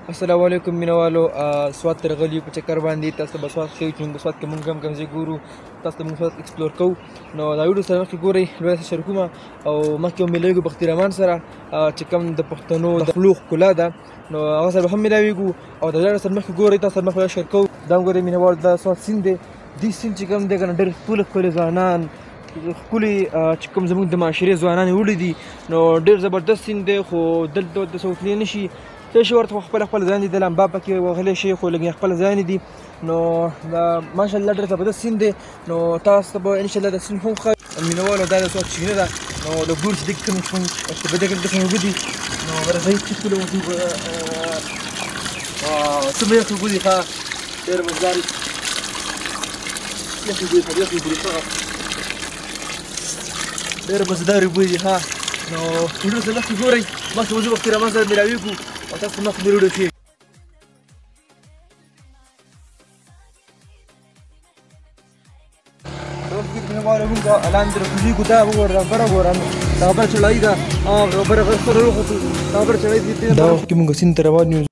السلام علیکم مینوالو سوات ته راغلي یو په چکر باندې تاسو ته به سوات ښیو چې موږ سوات کې موږ هم کوم ځای ګورو تاسو ته موږ سوات ایکسپلور کوو نو دا ویډیو سره مخکې ګورئ لویه سره شریکوم او مخکې به میلاویږو بختي رحمان سره چې کوم د پښتنو د خولو ښکلا ده نو هغه سره به هم میلاویږو او د لاړه سره مخکې ګورئ تاسو سره مخکې شیر کوو دا هم ګورئ مینوال دا سوات سیند دی دې سیند چې کوم دی که نه ډېر ښکلي ځوانان ښکلي چې کوم زموږ د معاشرې ځوانان یې وړي دي نو ډېر زبردست سیند دی خو دلته داسې وتلی نه شي تاسو شي ورته خپل ځان دي د لمبا پکې وغلی شي خو لږ خپل ځان دي نو دا ماشاءالله ډېر زبردست سیند دی نو تاسو ته به انشاءالله د سیند هم ښه مینوالو دا د سوات چینه ده نو د ګور چې دې کوم په دې کې کوم اوبه دي نو راځئ چې ټول اوبه څومره یخ اوبه دي ښه ډېر مزدار یخ اوبه دي یخ اوبه دي ډېر مزدار اوبه دي ښه نو ویډیو سره مخکې ګورئ مخکې به زه بختي رحمان سره میلاویږو او تاسو ته مخکې مې ویډیو ښیږي مونږ لاندې راکوزېږو دا وګوره دا بره ګوره دا بره چړایي ده دا بره غر سره راوختو دا بره چړایي دي دا وخت کې مونږ سیند ته روان یو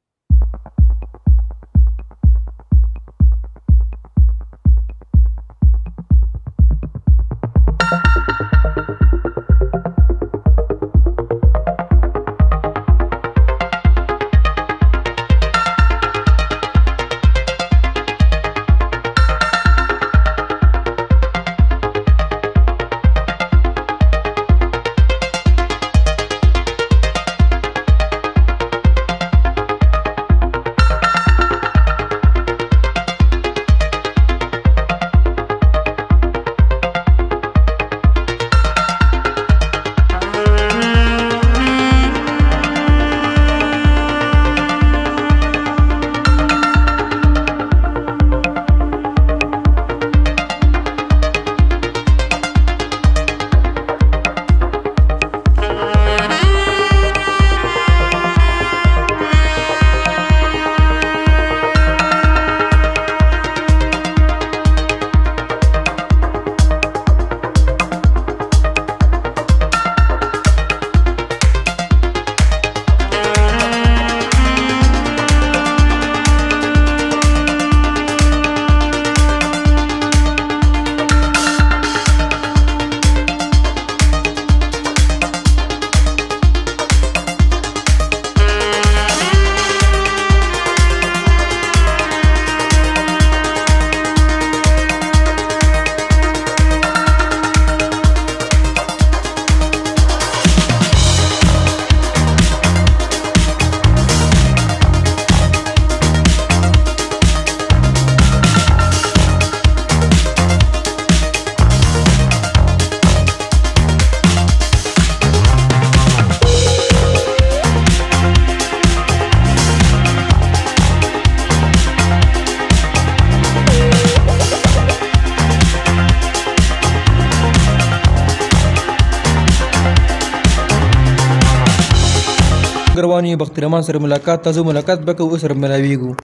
روان یو بختي رحمان سره ملاقات تاسو ملاقات به کوو سره ملاویږو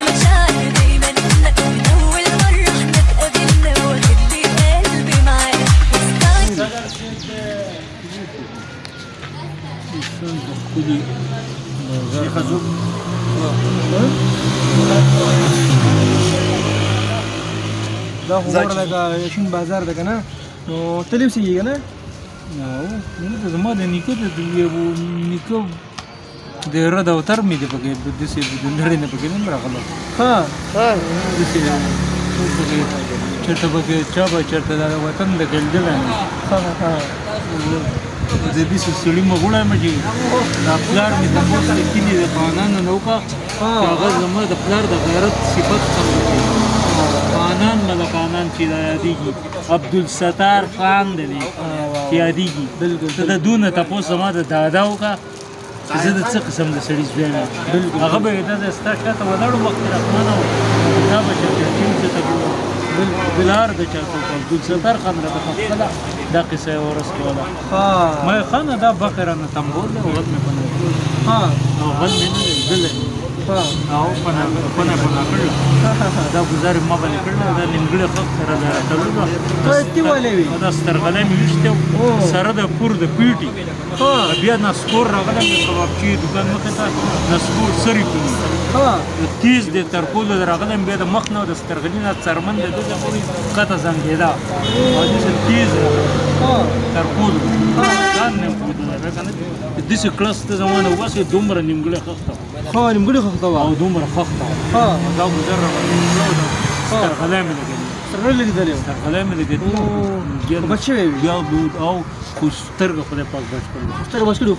دا خو ګوره لکه شین بازار ده که نه نو ته لې اوسېږې که نه نه زما د نیکه نیکه د ره دفتر مې دی پکې داسې د نړۍ نه پکې نه راغلی داسې چېرته پکې چا به چېرته دا د وطن د ګلګله د دې سړي مه غوړی مه چې دا پلار مې تپوس د کلي د خانانو نه وکړه چې هغه زما د پلار د غیرت صفت څنګه کوي خانان ملکانان چې دا یادېږي عبدالستار خان دی چې یادېږي ته د دونه تپوس زما د دادا وکړه زه د څه قسم د سړي زوی یم هغه به دا ستا شاته ولاړو بختي رحمان او دا به چېرته ټیم څه ته بلار د چا څوک عبدالستار خان راته خپله دا قصه یې ورسوله ما خانه دا بخیرانه تنبول دی او غل مې په نه او غل مې نه دی زه او پنه کړل دا گزار ما باندې کړل دا نیمګړی خط سره دا تړل تی ولې وی دا سترغلې مې وشته سره د پور د پیټي بیا نسکور راغله مې کبابچی دکان مخه ته نسکور سری کوي تیز د ترکول راغله بیا د مخ نه د سترغلې نه څرمن د دغه پوری کته زنګیدا او دې تیز ترکول ځان نه پوهه ده کنه د دې کلاس ته زمونه واسه دومره نیمګړی خط نیمګړی خط او دومره خط دا گزار راغله سترغلې مې لګې سترغلې دې سترغلې مې لګې بچي بیا او خو سترګه خدای پاک بچ کړو سترګه بچ کړو